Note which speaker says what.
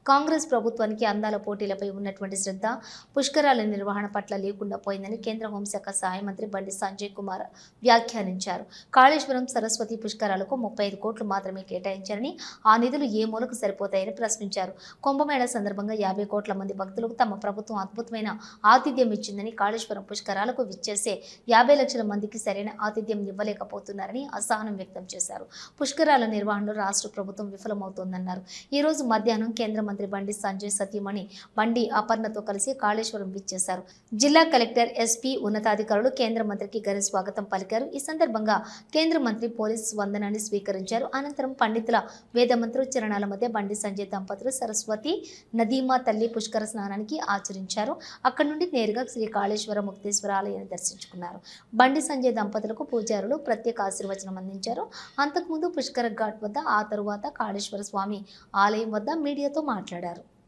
Speaker 1: కాంగ్రెస్ ప్రభుత్వానికి అందాల పోటీలపై ఉన్నటువంటి శ్రద్ధ పుష్కరాల నిర్వహణ పట్ల లేకుండా పోయిందని కేంద్ర హోంశాఖ సహాయ మంత్రి బండి సంజయ్ కుమార్ వ్యాఖ్యానించారు. కాళేశ్వరం సరస్వతి పుష్కరాలకు 35 కోట్లు మాత్రమే కేటాయించారని, ఆ నిధులు ఏ మూలకు సరిపోతాయని ప్రశ్నించారు. కుంభమేళా సందర్భంగా 50 కోట్ల మంది భక్తులకు తమ ప్రభుత్వం అద్భుతమైన ఆతిథ్యం ఇచ్చిందని, కాళేశ్వరం పుష్కరాలకు విచ్చేసే 50 లక్షల మందికి సరైన ఆతిథ్యం ఇవ్వలేకపోతున్నారని అసహనం వ్యక్తం చేశారు. పుష్కరాల నిర్వహణలో రాష్ట్ర ప్రభుత్వం విఫలమవుతోందన్నారు. ఈ రోజు మధ్యాహ్నం కేంద్ర మంత్రి బండి సంజయ్ సతీమణి బండి అపర్ణతో కలిసి కాళేశ్వరం విచ్చేశారు. జిల్లా కలెక్టర్, ఎస్పీ, ఉన్నతాధికారులు కేంద్ర మంత్రికి ఘన స్వాగతం పలికారు. ఈ సందర్భంగా కేంద్ర మంత్రి పోలీసు వందనాన్ని స్వీకరించారు. అనంతరం పండితుల వేద మంత్రోచ్చరణాల మధ్య బండి సంజయ్ దంపతులు సరస్వతి నదీమా తల్లి పుష్కర స్నానానికి ఆచరించారు. అక్కడి నుండి నేరుగా శ్రీ కాళేశ్వర ముక్తేశ్వర ఆలయాన్ని దర్శించుకున్నారు. బండి సంజయ్ దంపతులకు పూజారులు ప్రత్యేక ఆశీర్వచనం అందించారు. అంతకుముందు పుష్కర ఘాట్ వద్ద, ఆ తరువాత కాళేశ్వర స్వామి ఆలయం వద్ద మీడియాతో మాట్లాడారు.